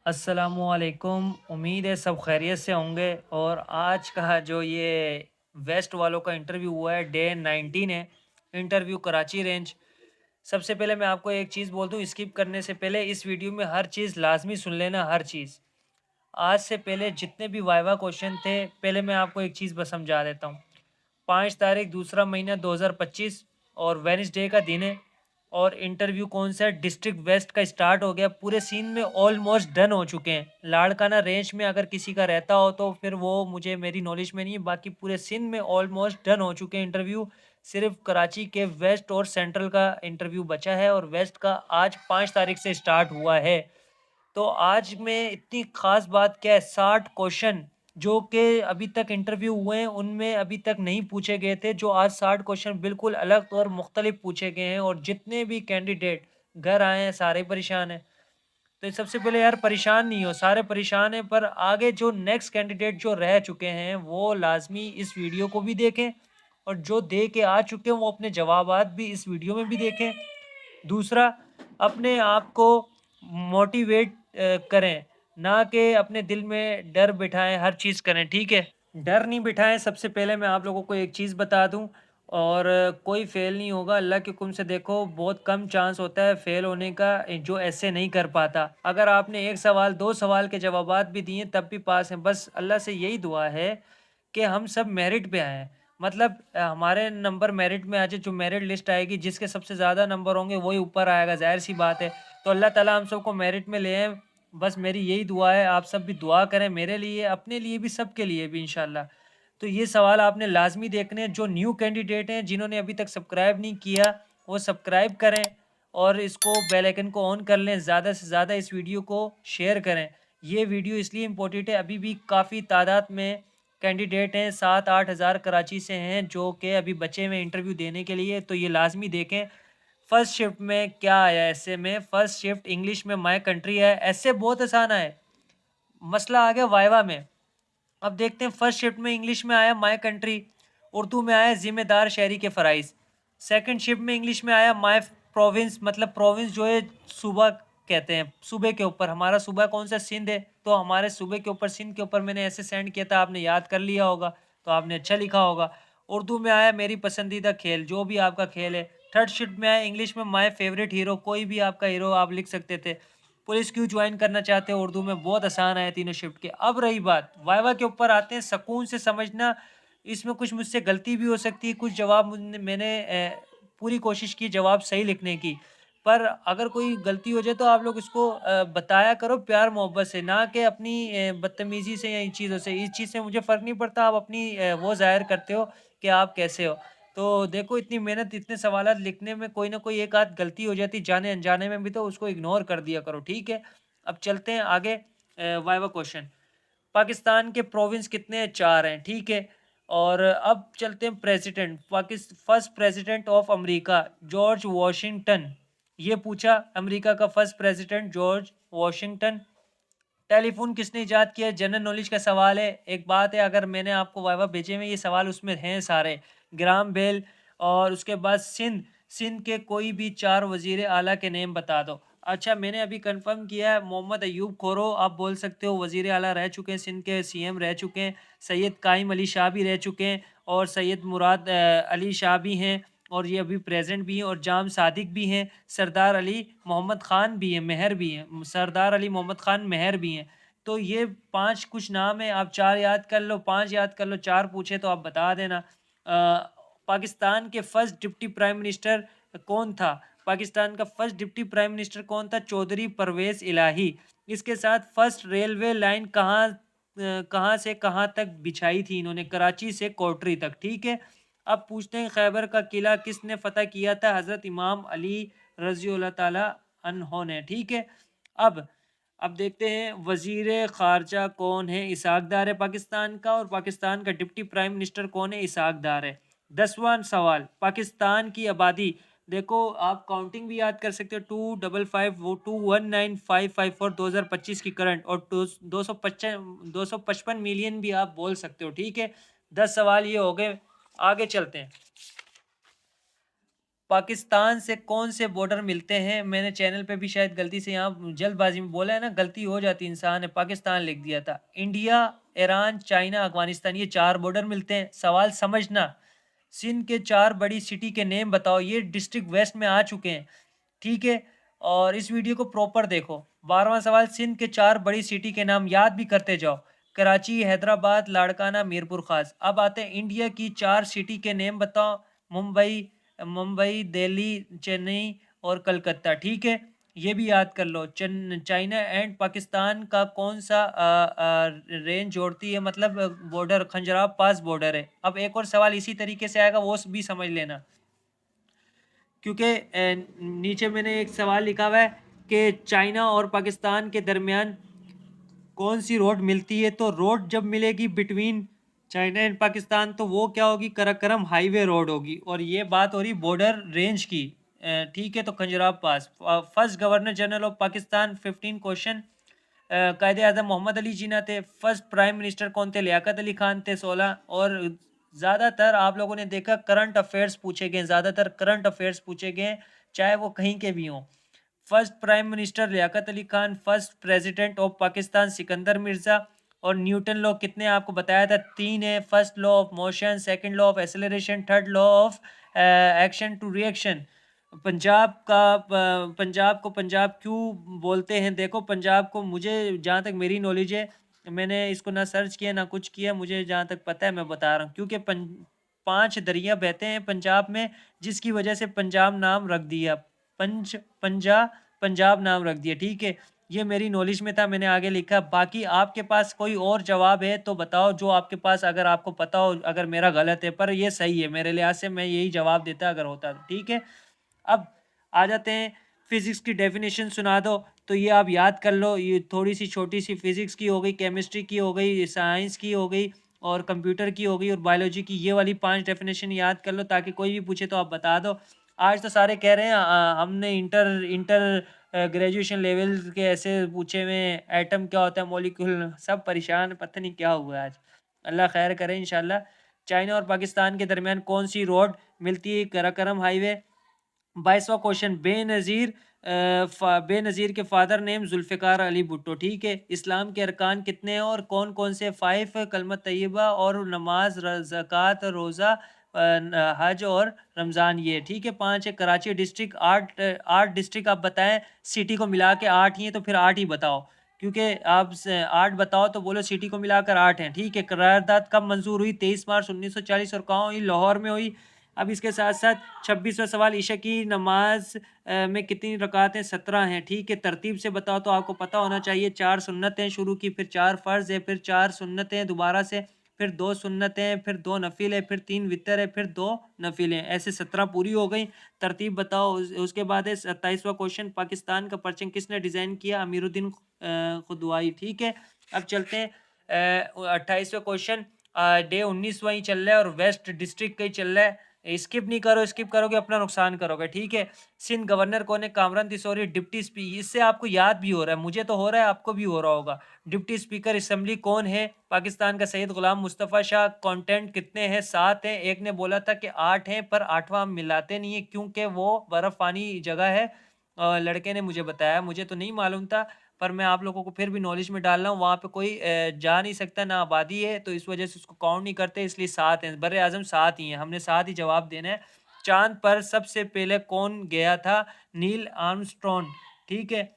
अस्सलामुअलैकुम। उम्मीद है सब खैरियत से होंगे। और आज का जो ये वेस्ट वालों का इंटरव्यू हुआ है, डे 19 है। Interview Karachi range. सबसे पहले मैं आपको एक चीज़ बोल दूं, स्किप करने से पहले इस वीडियो में हर चीज़ लाजमी सुन लेना, हर चीज़। आज से पहले जितने भी वाइवा क्वेश्चन थे, पहले मैं आपको एक चीज़ बस समझा देता हूँ। 5 तारीख दूसरा महीना 2025 और वेडनेसडे का दिन है। और इंटरव्यू कौन सा है, डिस्ट्रिक्ट वेस्ट का स्टार्ट हो गया। पूरे सीन में ऑलमोस्ट डन हो चुके हैं। लाड़काना रेंज में अगर किसी का रहता हो तो फिर वो मुझे मेरी नॉलेज में नहीं है, बाकी पूरे सिंध में ऑलमोस्ट डन हो चुके हैं इंटरव्यू। सिर्फ कराची के वेस्ट और सेंट्रल का इंटरव्यू बचा है, और वेस्ट का आज 5 तारीख से स्टार्ट हुआ है। तो आज में इतनी खास बात क्या है, 60 क्वेश्चन जो कि अभी तक इंटरव्यू हुए हैं उनमें अभी तक नहीं पूछे गए थे, जो आज 60 क्वेश्चन बिल्कुल अलग और मुख्तलिफ पूछे गए हैं। और जितने भी कैंडिडेट घर आए हैं सारे परेशान हैं। तो सबसे पहले यार परेशान नहीं हो, सारे परेशान हैं, पर आगे जो नेक्स्ट कैंडिडेट जो रह चुके हैं वो लाजमी इस वीडियो को भी देखें। और जो दे के आ चुके हैं वो अपने जवाबात भी इस वीडियो में भी देखें। दूसरा, अपने आप को मोटिवेट करें, ना कि अपने दिल में डर बिठाएं, हर चीज़ करें, ठीक है। डर नहीं बिठाएं। सबसे पहले मैं आप लोगों को एक चीज़ बता दूं, और कोई फेल नहीं होगा अल्लाह के हुक्म से। देखो, बहुत कम चांस होता है फेल होने का, जो ऐसे नहीं कर पाता। अगर आपने एक सवाल दो सवाल के जवाबात भी दिए तब भी पास हैं। बस अल्लाह से यही दुआ है कि हम सब मेरिट पे आएँ। मतलब हमारे नंबर मेरिट में आ जाए, जो मेरिट लिस्ट आएगी जिसके सबसे ज़्यादा नंबर होंगे वही ऊपर आएगा, ज़ाहिर-सी बात है। तो अल्लाह ताला हम सबको मेरिट में ले आए। बस मेरी यही दुआ है, आप सब भी दुआ करें मेरे लिए, अपने लिए भी, सबके लिए भी इंशाल्लाह। तो ये सवाल आपने लाज़मी देखने हैं। जो न्यू कैंडिडेट हैं जिन्होंने अभी तक सब्सक्राइब नहीं किया, वो सब्सक्राइब करें और इसको बेल आइकन को ऑन कर लें। ज़्यादा से ज़्यादा इस वीडियो को शेयर करें। ये वीडियो इसलिए इम्पोर्टेंट है, अभी भी काफ़ी तादाद में कैंडिडेट हैं, 7-8 हज़ार कराची से हैं जो कि अभी बचे हुए इंटरव्यू देने के लिए। तो ये लाजमी देखें। फर्स्ट शिफ्ट में क्या आया ऐसे में, फर्स्ट शिफ्ट इंग्लिश में माय कंट्री है, ऐसे बहुत आसान है। मसला आ गया वाइवा में। अब देखते हैं, फर्स्ट शिफ्ट में इंग्लिश में आया माय कंट्री, उर्दू में आया जिम्मेदार शहरी के फ़राइज़। सेकंड शिफ्ट में इंग्लिश में आया माय प्रोविंस, मतलब प्रोविंस जो है सूबा कहते हैं, सूबे के ऊपर। हमारा सूबा कौन सा, सिंध है, तो हमारे सूबे के ऊपर, सिंध के ऊपर मैंने ऐसे सेंड किया था, आपने याद कर लिया होगा, तो आपने अच्छा लिखा होगा। उर्दू में आया मेरी पसंदीदा खेल, जो भी आपका खेल है। थर्ड शिफ्ट में आया इंग्लिश में माय फेवरेट हीरो, कोई भी आपका हीरो आप लिख सकते थे। पुलिस क्यों ज्वाइन करना चाहते हो, उर्दू में। बहुत आसान है तीनों शिफ्ट के। अब रही बात वाइवा के ऊपर आते हैं, सुकून से समझना। इसमें कुछ मुझसे गलती भी हो सकती है, कुछ जवाब मैंने पूरी कोशिश की जवाब सही लिखने की। पर अगर कोई गलती हो जाए तो आप लोग इसको बताया करो प्यार मोहब्बत से, ना कि अपनी बदतमीज़ी से या इन चीज़ों से। इस चीज़ से मुझे फ़र्क नहीं पड़ता, आप अपनी वो ज़ाहिर करते हो कि आप कैसे हो। तो देखो, इतनी मेहनत, इतने सवालात लिखने में कोई ना कोई एक आध गलती हो जाती जाने अनजाने में भी, तो उसको इग्नोर कर दिया करो, ठीक है। अब चलते हैं आगे। Viva question. पाकिस्तान के प्रोविंस कितने हैं, 4 हैं, ठीक है। और अब चलते हैं president. First president of America George Washington. ये पूछा, अमेरिका का first president George Washington. Telephone किसने इजाद किया, जनरल नॉलेज का सवाल है। एक बात है, अगर मैंने आपको वाइवा भेजे में ये सवाल उसमें हैं सारे। Graham Bell. और उसके बाद सिंध, सिंध के कोई भी 4 वजीर आला के नेम बता दो। अच्छा, मैंने अभी कंफर्म किया है, मोहम्मद अयूब खोरो आप बोल सकते हो, वजीर आला रह चुके हैं, सिंध के सीएम रह चुके हैं। सैयद काइम अली शाह भी रह चुके हैं, और सैयद मुराद अली शाह भी हैं, और ये अभी प्रेजेंट भी हैं, और जाम सादिक भी हैं। सरदार अली मोहम्मद ख़ान भी हैं, मेहर भी हैं, सरदार अली मोहम्मद ख़ान मेहर भी हैं। तो ये 5 कुछ नाम है, आप 4 याद कर लो, 5 याद कर लो, 4 पूछे तो आप बता देना। पाकिस्तान के फर्स्ट डिप्टी प्राइम मिनिस्टर कौन था? पाकिस्तान का फर्स्ट डिप्टी प्राइम मिनिस्टर कौन था? चौधरी परवेज़ इलाही। इसके साथ फर्स्ट रेलवे लाइन कहाँ से कहाँ तक बिछाई थी इन्होंने? कराची से कोटरी तक, ठीक है। अब पूछते हैं, खैबर का किला किसने फतह किया था? हज़रत इमाम अली रज़ी अल्लाह ताला अन्हो ने, ठीक है। अब देखते हैं, वजीर खारजा कौन है? इसाक डार है पाकिस्तान का, और पाकिस्तान का डिप्टी प्राइम मिनिस्टर कौन है? इसाक डार है। 10वां सवाल, पाकिस्तान की आबादी। देखो, आप काउंटिंग भी याद कर सकते हो, 255 वो 219,554 2025 की करंट, और 255 मिलियन भी आप बोल सकते हो, ठीक है। 10 सवाल ये हो गए। आगे चलते हैं। पाकिस्तान से कौन से बॉर्डर मिलते हैं? मैंने चैनल पे भी शायद गलती से यहाँ जल्दबाजी में बोला है ना, गलती हो जाती है, इंसान ने पाकिस्तान लिख दिया था। इंडिया, ईरान, चाइना, अफ़गानिस्तान, ये 4 बॉर्डर मिलते हैं। सवाल समझना, सिंध के 4 बड़ी सिटी के नेम बताओ। ये डिस्ट्रिक्ट वेस्ट में आ चुके हैं, ठीक है? और इस वीडियो को प्रॉपर देखो। 12वां सवाल, सिंध के 4 बड़ी सिटी के नाम याद भी करते जाओ। कराची, हैदराबाद, लाड़काना, मीरपुर खास। अब आते हैं इंडिया की 4 सिटी के नेम बताओ। मुंबई, दिल्ली, चेन्नई और कलकत्ता, ठीक है? ये भी याद कर लो। चाइना एंड पाकिस्तान का कौन सा रेंज जोड़ती है, मतलब बॉर्डर खंजराब पास बॉर्डर है। अब एक और सवाल इसी तरीके से आएगा, वो भी समझ लेना, क्योंकि नीचे मैंने एक सवाल लिखा हुआ है कि चाइना और पाकिस्तान के दरमियान कौन सी रोड मिलती है। तो रोड जब मिलेगी बिटवीन चाइना एंड पाकिस्तान, तो वो क्या होगी? कराकरम हाईवे रोड होगी। और ये बात हो रही बॉर्डर रेंज की, ठीक है? तो Khunjerab pass. First governor general of Pakistan, 15 question. Quaid Azam Mohammad Ali Jinnah थे। फर्स्ट प्राइम मिनिस्टर कौन थे? लियाकत अली खान थे, 16। और ज़्यादातर आप लोगों ने देखा करंट अफेयर्स पूछे गए, ज़्यादातर करंट अफेयर्स पूछे गए, चाहे वो कहीं के भी हों। First prime minister Liaquat Ali Khan, first president of Pakistan Sikandar Mirza. और न्यूटन लॉ कितने आपको बताया था? 3 है। First law of motion, second law of acceleration, third law of action to reaction. Punjab को पंजाब क्यों बोलते हैं? देखो, पंजाब को, मुझे जहाँ तक मेरी नॉलेज है, मैंने इसको ना सर्च किया ना कुछ किया, मुझे जहाँ तक पता है मैं बता रहा हूँ, क्योंकि 5 दरिया बहते हैं पंजाब में, जिसकी वजह से पंजाब नाम रख दिया। पंजाब नाम रख दिया, ठीक है? ये मेरी नॉलेज में था, मैंने आगे लिखा। बाकी आपके पास कोई और जवाब है तो बताओ, जो आपके पास, अगर आपको पता हो, अगर मेरा गलत है, पर ये सही है मेरे लिहाज से, मैं यही जवाब देता अगर होता तो, ठीक है? अब आ जाते हैं, फिजिक्स की डेफिनेशन सुना दो। तो ये आप याद कर लो, ये थोड़ी सी छोटी सी, फिजिक्स की हो गई, केमिस्ट्री की हो गई, साइंस की हो गई, और कंप्यूटर की हो गई, और बायोलॉजी की। ये वाली 5 डेफिनेशन याद कर लो, ताकि कोई भी पूछे तो आप बता दो। आज तो सारे कह रहे हैं हमने इंटर इंटर ग्रेजुएशन लेवल के ऐसे पूछे हुए, एटम क्या होता है, मॉलिक्यूल, सब परेशान, पता नहीं क्या हुआ आज। अल्लाह खैर करे इंशाल्लाह। चाइना और पाकिस्तान के दरमियान कौन सी रोड मिलती है? कराकरम हाईवे। 22वां क्वेश्चन, बेनज़ीर के फादर नेम जुल्फ़िकार अली भुट्टो, ठीक है? इस्लाम के अरकान कितने हैं और कौन कौन से? 5, कलमत तैयबा और नमाज, ज़कात, रोज़ा, हज और रमज़ान, ये ठीक है? 5 है। कराची डिस्ट्रिक्ट, 8 डिस्ट्रिक्ट आप बताएं, सिटी को मिला के 8 ही है, तो फिर 8 ही बताओ, क्योंकि आप 8 बताओ तो बोलो सिटी को मिलाकर 8 हैं, ठीक है? करारदाद कब मंजूर हुई? 23 मार्च 1940। और कहाँ हुई? लाहौर में हुई। अब इसके साथ साथ 26वां सवाल, ईशा की नमाज में कितनी रकातें? 17 हैं, ठीक है? तरतीब से बताओ, तो आपको पता होना चाहिए। 4 सुन्नतें शुरू की, फिर 4 फ़र्ज़ है, फिर 4 सुन्नतें दोबारा से, फिर 2 सुन्नतें, फिर 2 नफिल है, फिर 3 वितर है, फिर 2 नफिल हैं, ऐसे 17 पूरी हो गई। तरतीब बताओ। उसके बाद है 27वां क्वेश्चन, पाकिस्तान का परचम किसने डिज़ाइन किया? अमीरुद्दीन खुदवाई, ठीक है? अब चलते हैं 28वां क्वेश्चन। डे 19वां ही चल रहा है और वेस्ट डिस्ट्रिक्ट का ही चल रहा है। स्किप नहीं करो, स्किप करोगे अपना नुकसान करोगे, ठीक है? सिंध गवर्नर कौन है? कामरान तिसौरी। डिप्टी स्पीकर, इससे आपको याद भी हो रहा है, मुझे तो हो रहा है, आपको भी हो रहा होगा। डिप्टी स्पीकर असम्बली कौन है? पाकिस्तान का सैयद गुलाम मुस्तफ़ा शाह। कंटेंट कितने हैं? 7 हैं। एक ने बोला था कि 8 हैं, पर 8वां हम मिलाते नहीं है, क्योंकि वो बर्फ़ पानी जगह है। लड़के ने मुझे बताया, मुझे तो नहीं मालूम था, पर मैं आप लोगों को फिर भी नॉलेज में डाल रहा हूँ। वहाँ पे कोई जा नहीं सकता, ना आबादी है, तो इस वजह से उसको काउंट नहीं करते, इसलिए 7 हैं। बर आज़म 7 ही हैं, हमने 7 ही जवाब देना है। चाँद पर सबसे पहले कौन गया था? नील आर्मस्ट्रॉन्ग, ठीक है?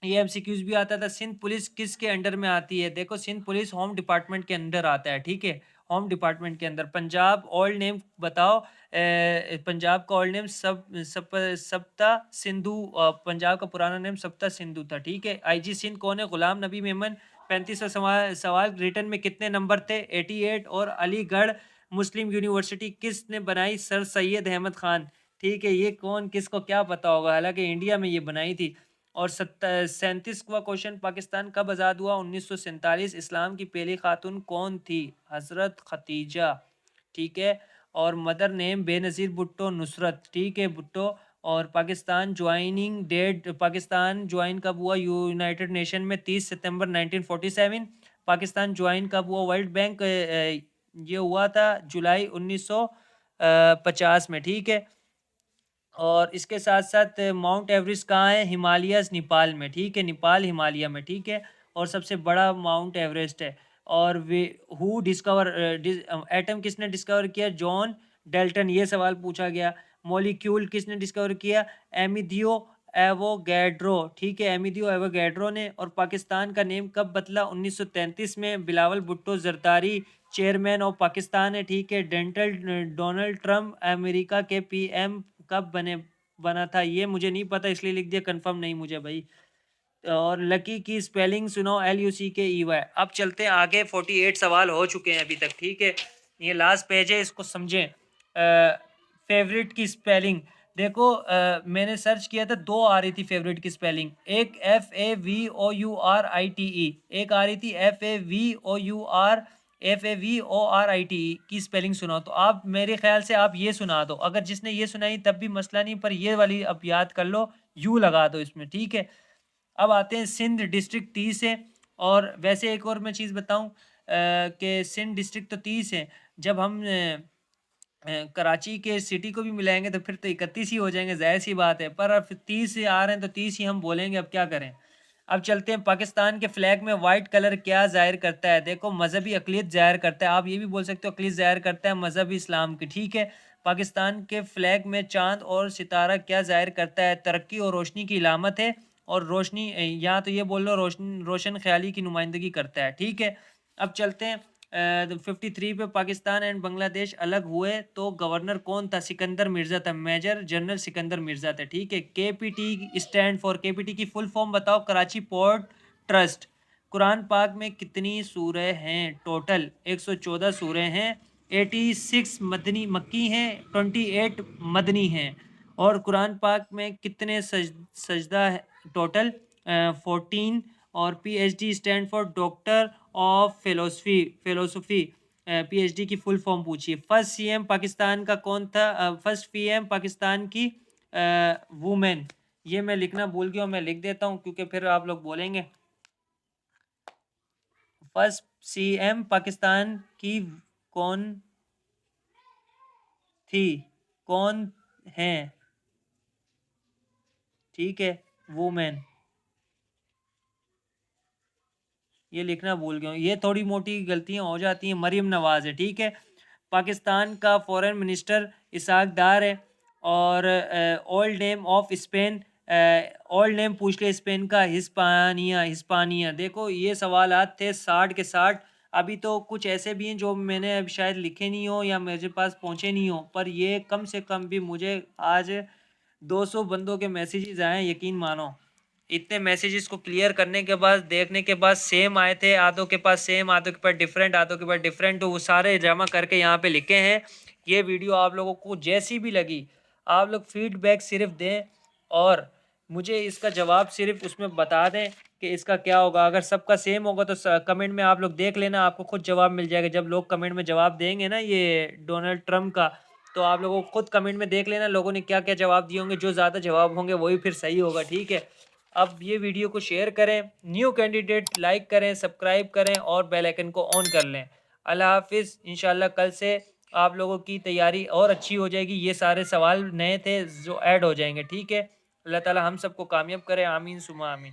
ये एमसीक्यूज भी आता था। सिंध पुलिस किसके अंडर में आती है? देखो, सिंध पुलिस होम डिपार्टमेंट के अंडर आता है, ठीक है? होम डिपार्टमेंट के अंदर। पंजाब ओल्ड नेम बताओ। पंजाब का ओल्ड नेम सप्ता सिंधु, पंजाब का पुराना नेम सप्ता सिंधु था, ठीक है? आईजी सिंध कौन है? गुलाम नबी मेमन। 35वां सवाल, रिटर्न में कितने नंबर थे? 88। और अलीगढ़ मुस्लिम यूनिवर्सिटी किसने बनाई? सर सैयद अहमद खान, ठीक है? ये कौन, किसको क्या पता होगा, हालांकि इंडिया में ये बनाई थी। और 37वां क्वेश्चन, पाकिस्तान कब आज़ाद हुआ? 1947। इस्लाम की पहली खातून कौन थी? हज़रत खतीजा, ठीक है? और मदर नेम बेनज़ीर भुट्टो नुसरत, ठीक है? भुट्टो। और Pakistan joining date, Pakistan join कब हुआ यूनाइटेड नेशन में? 30 सितंबर 1947। पाकिस्तान ज्वाइन कब हुआ वर्ल्ड बैंक? ये हुआ था जुलाई 1950 में, ठीक है? और इसके साथ-साथ माउंट एवरेस्ट कहाँ है? हिमालयस नेपाल में, ठीक है? नेपाल हिमालय में, ठीक है? और सबसे बड़ा माउंट एवरेस्ट है। और वे हू डिस्कवर एटम किसने डिस्कवर किया? जॉन डाल्टन, ये सवाल पूछा गया। मॉलिक्यूल किसने डिस्कवर किया? एमिडियो एवोगैड्रो, ठीक है? एमिडियो एवोगैड्रो ने। और पाकिस्तान का नेम कब बदला? 1933 में। बिलावल भुट्टो ज़रदारी चेयरमैन ऑफ पाकिस्तान है, ठीक है? डोनाल्ड ट्रम्प अमेरिका के पीएम कब बना था? ये मुझे नहीं पता, इसलिए लिख दिया, कंफर्म नहीं मुझे भाई। और लकी की स्पेलिंग सुनो, LUCKEY। अब चलते हैं आगे, 48 सवाल हो चुके हैं अभी तक, ठीक है? ये लास्ट पेज है, इसको समझें। फेवरेट की स्पेलिंग देखो, मैंने सर्च किया था, दो आ रही थी फेवरेट की स्पेलिंग। एक FAVOURITE, एक आ रही थी FAVOURITE की स्पेलिंग सुनाओ। तो आप मेरे ख्याल से आप ये सुना दो, अगर जिसने ये सुनाई तब भी मसला नहीं, पर ये वाली अब याद कर लो, यू लगा दो इसमें, ठीक है? अब आते हैं सिंध डिस्ट्रिक्ट 30 है। और वैसे एक और मैं चीज़ बताऊं कि सिंध डिस्ट्रिक्ट तो 30 है, जब हम कराची के सिटी को भी मिलाएंगे तो फिर तो 31 ही हो जाएंगे, जाहिर सी बात है। पर अब 30 से आ रहे हैं तो 30 ही हम बोलेंगे, अब क्या करें। अब चलते हैं, पाकिस्तान के फ्लैग में वाइट कलर क्या जाहिर करता है? देखो, मजहबी अक़लियत जाहिर करता है। आप ये भी बोल सकते हो अक़लियत जाहिर करता है मजहब इस्लाम की, ठीक है? पाकिस्तान के फ्लैग में चांद और सितारा क्या जाहिर करता है? तरक्की और रोशनी की इलामत है। और रोशनी, या तो ये बोल लो रोशन ख्याली की नुमाइंदगी करता है, ठीक है? अब चलते हैं 53 पे, पाकिस्तान एंड बांग्लादेश अलग हुए तो गवर्नर कौन था? सिकंदर मिर्ज़ा था, मेजर जनरल सिकंदर मिर्ज़ा था, ठीक है? KPT स्टैंड फॉर, KPT की फुल फॉर्म बताओ? Karachi port trust. कुरान पाक में कितनी सूरह हैं टोटल? 114 सूरह हैं। 86 मदनी मक्की हैं, 28 मदनी हैं। और कुरान पाक में कितने सजदा है टोटल? 14। और PhD stand for doctor of philosophy. PhD की फुल फॉर्म पूछिए। फर्स्ट CM पाकिस्तान का कौन था? फर्स्ट PM पाकिस्तान की वुमेन। ये मैं लिखना भूल गया हूँ, मैं लिख देता हूँ क्योंकि फिर आप लोग बोलेंगे। फर्स्ट CM पाकिस्तान की कौन थी? कौन है? ठीक है, वुमेन। ये लिखना भूल गया हूँ, ये थोड़ी मोटी गलतियाँ हो जाती हैं। मरियम नवाज़ है, ठीक है? पाकिस्तान का फॉरेन मिनिस्टर इसहाक डार है। और old name of Spain, old name पूछ ले स्पेन का? Hispania, Hispania. देखो, ये सवालात थे 60 के 60। अभी तो कुछ ऐसे भी हैं जो मैंने अब शायद लिखे नहीं हो या मेरे पास पहुँचे नहीं हो, पर ये कम से कम भी मुझे आज 200 बंदों के मैसेजेस आए, यकीन मानो। इतने मैसेजेस को क्लियर करने के बाद, देखने के बाद, सेम आए थे, आधों के पास सेम, आधों के पास डिफरेंट, आधों के पास डिफरेंट, तो वो सारे जमा करके यहाँ पे लिखे हैं। ये वीडियो आप लोगों को जैसी भी लगी, आप लोग फीडबैक सिर्फ दें और मुझे इसका जवाब सिर्फ उसमें बता दें कि इसका क्या होगा। अगर सबका सेम होगा तो कमेंट में आप लोग देख लेना, आपको खुद जवाब मिल जाएगा। जब लोग कमेंट में जवाब देंगे ना ये डोनाल्ड ट्रम्प का, तो आप लोगों को खुद कमेंट में देख लेना लोगों ने क्या क्या जवाब दिए होंगे। जो ज़्यादा जवाब होंगे वही फिर सही होगा, ठीक है? अब ये वीडियो को शेयर करें, न्यू कैंडिडेट लाइक करें, सब्सक्राइब करें और बेल आइकन को ऑन कर लें। अल्लाह हाफिज़। इंशाल्लाह कल से आप लोगों की तैयारी और अच्छी हो जाएगी। ये सारे सवाल नए थे जो ऐड हो जाएंगे, ठीक है? अल्लाह ताला हम सबको कामयाब करे, आमीन सुमा आमीन।